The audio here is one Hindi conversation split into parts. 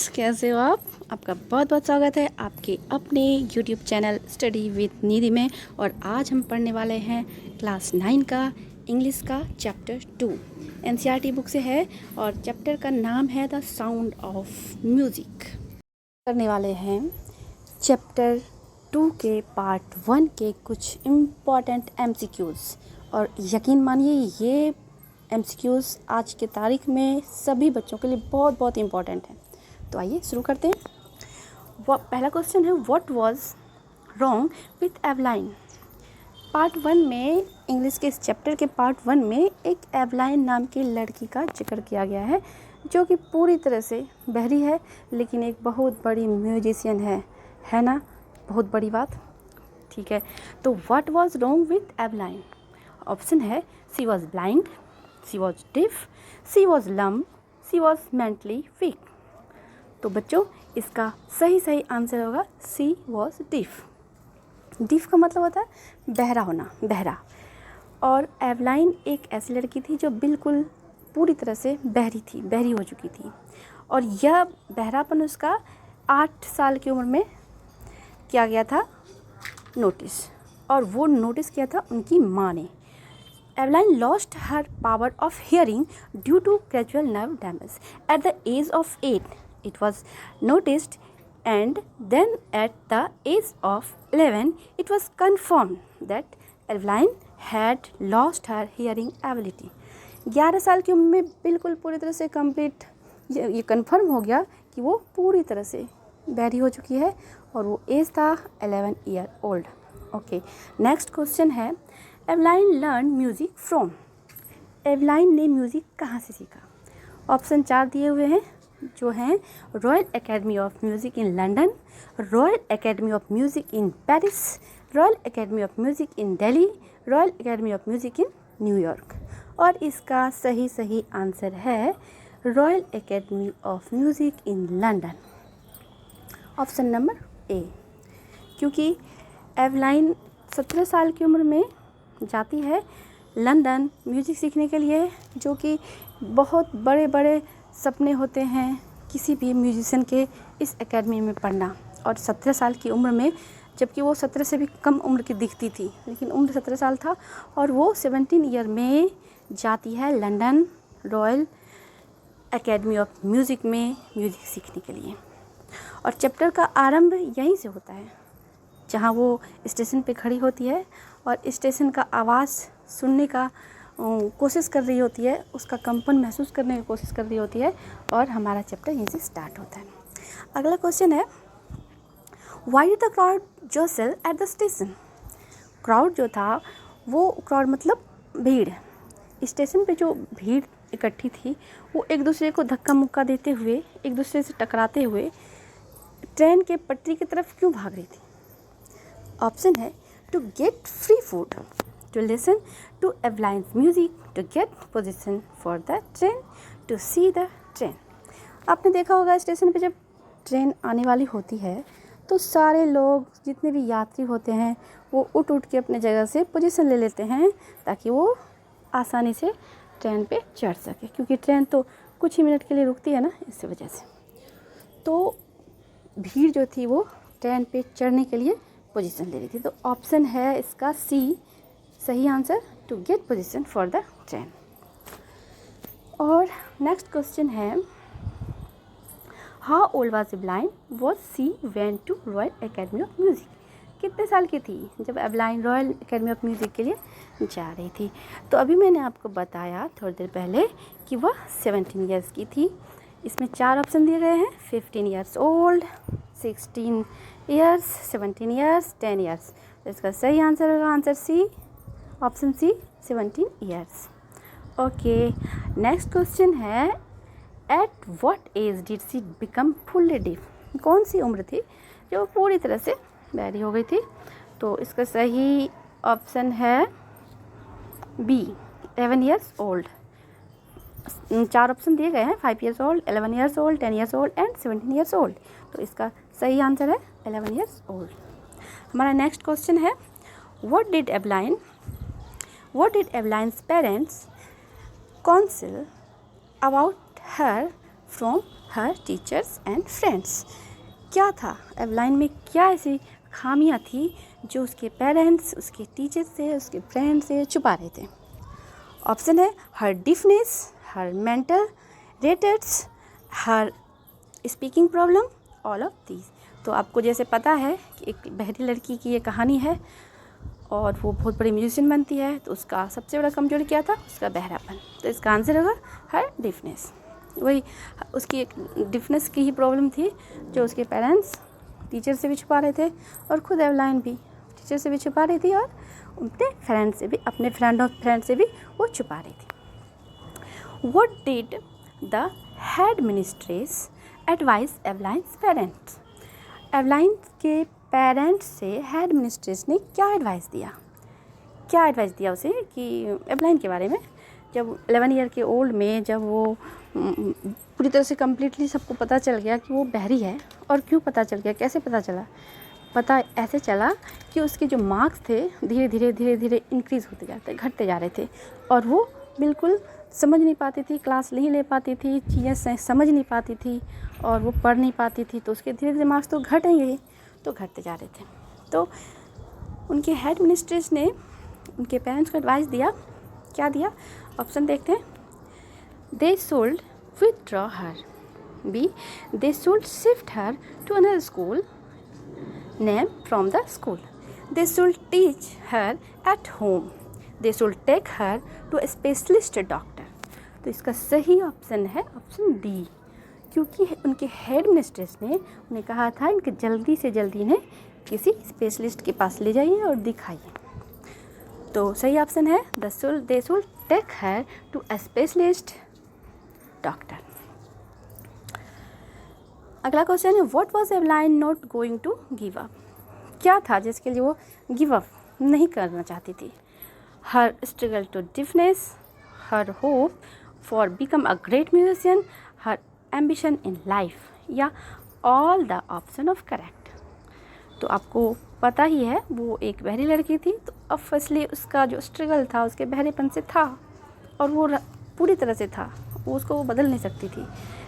कैसे हो आप? आपका बहुत बहुत स्वागत है आपके अपने यूट्यूब चैनल स्टडी विद निधि में। और आज हम पढ़ने वाले हैं क्लास 9 का इंग्लिश का चैप्टर 2। एनसीईआरटी बुक से है और चैप्टर का नाम है द साउंड ऑफ म्यूज़िक। करने वाले हैं चैप्टर 2 के पार्ट 1 के कुछ इम्पॉर्टेंट एमसीक्यूज़। और यकीन मानिए ये एमसीक्यूज़ आज के तारीख में सभी बच्चों के लिए बहुत बहुत इम्पॉर्टेंट है। तो आइए शुरू करते हैं। पहला क्वेश्चन है, what was wrong with Evelyn. Part 1 में इंग्लिश के इस चैप्टर के पार्ट 1 में एक एवलाइन नाम की लड़की का जिक्र किया गया है जो कि पूरी तरह से बहरी है लेकिन एक बहुत बड़ी म्यूजिशियन है ना? बहुत बड़ी बात। ठीक है, तो what was wrong with Evelyn? Option है, she was blind, she was deaf, she was lame, she was mentally weak. तो बच्चों इसका सही आंसर होगा शी वॉज डिफ। डिफ का मतलब होता है बहरा होना, बहरा। और एवलाइन एक ऐसी लड़की थी जो बिल्कुल पूरी तरह से बहरी थी, बहरी हो चुकी थी। और यह बहरापन उसका 8 साल की उम्र में किया गया था नोटिस, और वो नोटिस किया था उनकी माँ ने। Evelyn lost her power of hearing due to gradual nerve damage. At the age of 8, it was noticed, and then at the age of 11, it was confirmed that Evelyn had lost her hearing ability. 11 साल की उम्र में बिल्कुल पूरी तरह से कंप्लीट ये कंफर्म हो गया कि वो पूरी तरह से बहरी हो चुकी है, और वो एज था 11 year old. Okay, next question है, एवलाइन लर्न म्यूज़िक फ्रॉम। एवलाइन ने म्यूज़िक कहाँ से सीखा? ऑप्शन 4 दिए हुए हैं जो हैं royal Academy of music in London, royal Academy of music in Paris, royal Academy of music in Delhi, royal Academy of music in New York. और इसका सही आंसर है royal Academy of music in London, option number A. क्योंकि एवलाइन 17 साल की उम्र में जाती है लंदन म्यूज़िक सीखने के लिए, जो कि बहुत बड़े बड़े सपने होते हैं किसी भी म्यूजिशियन के इस एकेडमी में पढ़ना। और 17 साल की उम्र में, जबकि वो 17 से भी कम उम्र की दिखती थी, लेकिन उम्र 17 साल था, और वो 17 ईयर में जाती है London royal Academy of music में म्यूज़िक सीखने के लिए। और चैप्टर का आरंभ यहीं से होता है जहाँ वो स्टेशन पे खड़ी होती है और स्टेशन का आवाज़ सुनने का कोशिश कर रही होती है, उसका कंपन महसूस करने की कोशिश कर रही होती है, और हमारा चैप्टर यहीं से स्टार्ट होता है। अगला क्वेश्चन है, why did the crowd jostle at the station. Crowd जो था, वो क्राउड मतलब भीड़, स्टेशन पे जो भीड़ इकट्ठी थी वो एक दूसरे को धक्का मुक्का देते हुए, एक दूसरे से टकराते हुए ट्रेन के पटरी की तरफ क्यों भाग रही थी? ऑप्शन है, to get free food, to listen to Evelyn's music, to get position for the train, to see the train. आपने देखा होगा स्टेशन पे जब ट्रेन आने वाली होती है तो सारे लोग, जितने भी यात्री होते हैं, वो उठ के अपने जगह से पोजीशन ले लेते हैं ताकि वो आसानी से ट्रेन पे चढ़ सके, क्योंकि ट्रेन तो कुछ ही मिनट के लिए रुकती है ना, इस वजह से। तो भीड़ जो थी वो ट्रेन पे चढ़ने के लिए पोजीशन ले रही थी। तो ऑप्शन है इसका सी सही answer, to get position for the train. और नेक्स्ट क्वेश्चन है, how old was Evelyn was she went to Royal Academy of Music. कितने साल की थी जब Evelyn Royal Academy of Music के लिए जा रही थी? तो अभी मैंने आपको बताया थोड़ी देर पहले कि वह 17 ईयर्स की थी। इसमें 4 ऑप्शन दिए गए हैं, 15 years old, 16 years, 17 years, 10 years. तो इसका सही आंसर होगा answer C, option C, 17 years. Okay, next question है, at what age did she become fully deaf. कौन सी उम्र थी जो पूरी तरह से बहरी हो गई थी? तो इसका सही ऑप्शन है बी, 11 ईयर्स ओल्ड। 4 ऑप्शन दिए गए हैं, 5 years old, 11 years old, 10 years old and 17 years old. तो इसका सही आंसर है 11 ईयर्स ओल्ड। हमारा नेक्स्ट क्वेश्चन है, what did Evelyn's parents conceal about her from her teachers and friends. क्या था एवलाइन में, क्या ऐसी खामियां थी जो उसके पेरेंट्स, उसके टीचर से, उसके फ्रेंड से छुपा रहे थे? ऑप्शन है her deafness, her mental retards, her speaking problem, all of these. तो आपको जैसे पता है कि एक बहरी लड़की की ये कहानी है और वो बहुत बड़ी म्यूजिशियन बनती है, तो उसका सबसे बड़ा कमजोरी क्या था? उसका बहरापन। तो इसका आंसर होगा हर डिफनेस। वही उसकी एक डिफनेस की ही प्रॉब्लम थी जो उसके पेरेंट्स टीचर से भी छुपा रहे थे और खुद एवलाइन भी टीचर से भी छुपा रही थी और अपने फ्रेंड से भी, अपने फ्रेंड से भी वो छुपा रही थी। What did the head mistress advise Evelyn's parents? Evelyn के पेरेंट्स से हेड मिनिस्ट्रेस ने क्या एडवाइस दिया? क्या एडवाइस दिया उसे कि एवलाइन के बारे में? जब 11 ईयर के ओल्ड में जब वो पूरी तरह से कम्प्लीटली सबको पता चल गया कि वो बहरी है। और क्यों पता चल गया, कैसे पता चला? पता ऐसे चला कि उसके जो मार्क्स थे धीरे धीरे इंक्रीज़ होते जाते, घटते जा रहे थे और वो बिल्कुल समझ नहीं पाती थी, क्लास नहीं ले पाती थी, चीज़ें समझ नहीं पाती थी और वो पढ़ नहीं पाती थी। तो उसके धीरे धीरे मार्क्स तो घटेंगे, तो घटते जा रहे थे। तो उनके हेड मिनिस्ट्रेस ने उनके पेरेंट्स को एडवाइस दिया। क्या दिया? ऑप्शन देखते हैं। They should withdraw her, B they should shift her to another school name from the school, they should teach her at home, they should take her to a specialist doctor. तो इसका सही ऑप्शन है ऑप्शन डी, क्योंकि उनके हेड मिनिस्ट्रेस ने उन्हें कहा था इनके जल्दी से जल्दी इन्हें किसी स्पेशलिस्ट के पास ले जाइए और दिखाइए। तो सही ऑप्शन है they should take her to a specialist doctor. अगला क्वेश्चन है what was Evelyn not going to give up? क्या था जिसके लिए वो गिव अप नहीं करना चाहती थी? Her struggle to deafness, her hope for become a great musician, her ambition in life, या all the option of correct. तो आपको पता ही है वो एक बहरी लड़की थी, तो ऑब्वियसली उसका जो स्ट्रगल था उसके बहरेपन से था और वो पूरी तरह से था, वो बदल नहीं सकती थी।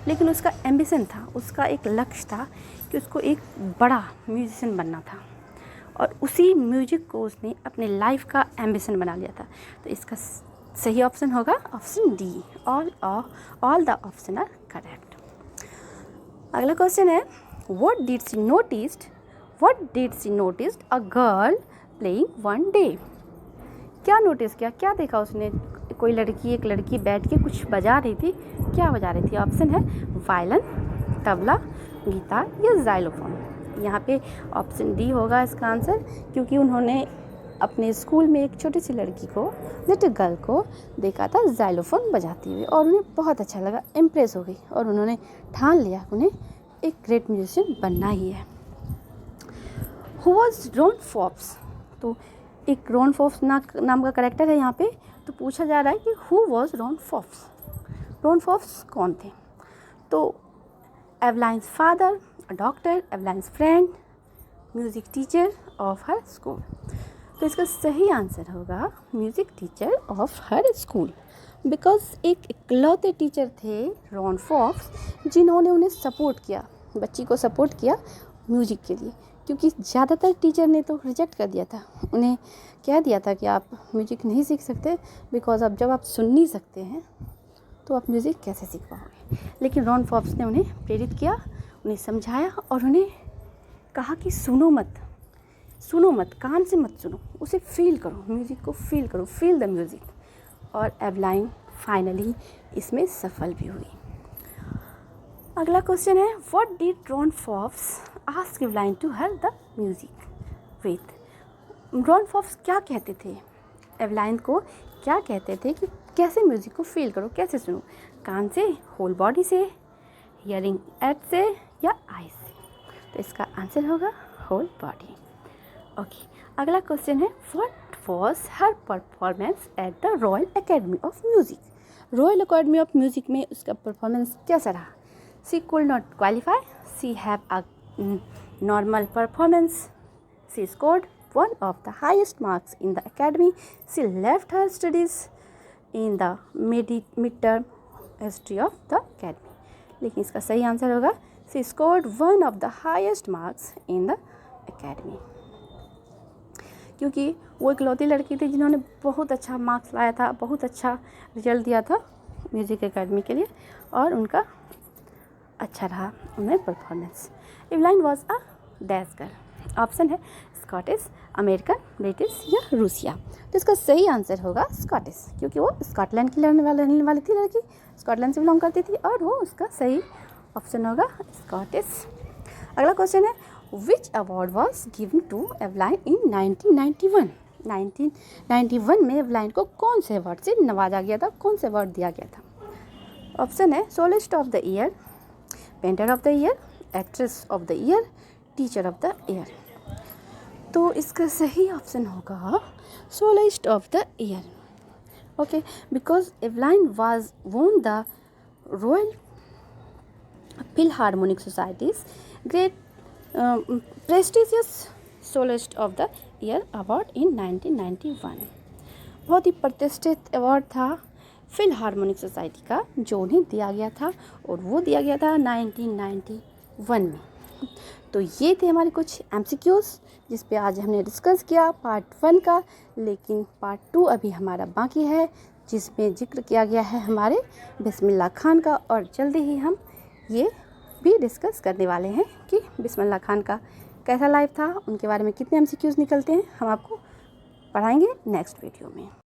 लेकिन उसका एम्बिशन था, उसका एक लक्ष्य था कि उसको एक बड़ा म्यूजिशियन बनना था और उसी म्यूजिक को उसने अपने लाइफ का एम्बिशन बना लिया था। तो इसका सही ऑप्शन होगा option D, all the option are correct. अगला क्वेश्चन है what did she noticed a girl playing one day? क्या नोटिस किया, क्या देखा उसने? एक लड़की बैठ के कुछ बजा रही थी। क्या बजा रही थी? ऑप्शन है वायलिन, तबला, गिटार या जाइलोफोन। यहाँ पे ऑप्शन डी होगा इसका आंसर, क्योंकि उन्होंने अपने स्कूल में एक छोटी सी लड़की को, लिटिल गर्ल को देखा था जाइलोफोन बजाती हुई और उन्हें बहुत अच्छा लगा, इम्प्रेस हो गई और उन्होंने ठान लिया उन्हें एक ग्रेट म्यूजिशियन बनना ही है। Who was Ron फॉप्स? तो एक रॉन फॉप्स नाम का करेक्टर है यहाँ पे। तो पूछा जा रहा है कि who was Ron Forbes? Ron Forbes कौन थे? तो Evelyn's father, doctor, Evelyn's friend, music teacher of her school. तो इसका सही आंसर होगा music teacher of her school, because एक इकलौते टीचर थे रॉन फॉक्स जिन्होंने उन्हें सपोर्ट किया, बच्ची को सपोर्ट किया म्यूज़िक के लिए। क्योंकि ज़्यादातर टीचर ने तो रिजेक्ट कर दिया था, उन्हें कह दिया था कि आप म्यूज़िक नहीं सीख सकते, बिकॉज अब जब आप सुन नहीं सकते हैं तो आप म्यूज़िक कैसे सीख पाओगे। लेकिन रॉन फॉक्स ने उन्हें प्रेरित किया, उन्हें समझाया और उन्हें कहा कि सुनो मत, कान से मत सुनो, उसे फील करो, म्यूज़िक को फील करो, फील द म्यूज़िक। और एवलाइन फाइनली इसमें सफल भी हुई। अगला क्वेश्चन है what did Ron Fox ask Evelyn to her the music with? Ron Fox क्या कहते थे एवलाइन को, क्या कहते थे कि कैसे म्यूज़िक को फील करो, कैसे सुनो? कान से, होल बॉडी से, हियरिंग एड से या आइज से? तो इसका आंसर होगा होल बॉडी। ओके, अगला क्वेश्चन है what was her performance at the royal Academy of music? Royal Academy of music में उसका परफॉर्मेंस कैसा रहा? She could not qualify, she have a normal performance, she scored one of the highest marks in the academy, she left her studies in the mid-term history of the academy. लेकिन इसका सही आंसर होगा she scored one of the highest marks in the academy, क्योंकि वो इकलौती लड़की थी जिन्होंने बहुत अच्छा मार्क्स लाया था, बहुत अच्छा रिजल्ट दिया था म्यूज़िक एकेडमी के लिए, और उनका अच्छा रहा उनमें performance. Evelyn was a dash girl. Option है स्कॉटिश, अमेरिकन, ब्रिटिश या रूसिया। तो इसका सही आंसर होगा स्कॉटिश, क्योंकि वो स्कॉटलैंड की रहने वाली थी लड़की, स्कॉटलैंड से बिलोंग करती थी, और वो उसका सही ऑप्शन होगा स्कॉटिश। अगला क्वेश्चन है which award was given to Evelyn in 1991। 1991 में एवलाइन को कौन से अवार्ड से नवाजा गया था, कौन से अवार्ड दिया गया था? ऑप्शन है soloist of the year, painter of the year, actress of the year, teacher of the year. तो इसका सही ऑप्शन होगा soloist of the year. Okay, because Evelyn was won the Royal Philharmonic Society's great prestigious soloist of the year award in 1991। बहुत ही प्रतिष्ठित अवार्ड था फिलहार्मोनिक सोसाइटी का, जो उन्हें दिया गया था, और वो दिया गया था 1991 में। तो ये थे हमारे कुछ MCQs जिस पे आज हमने डिस्कस किया पार्ट 1 का, लेकिन पार्ट 2 अभी हमारा बाकी है, जिसमें जिक्र किया गया है हमारे बिस्मिल्लाह खान का, और जल्दी ही हम ये भी डिस्कस करने वाले हैं कि बिस्मिल्लाह खान का कैसा लाइफ था, उनके बारे में कितने MCQs निकलते हैं, हम आपको पढ़ाएंगे नेक्स्ट वीडियो में।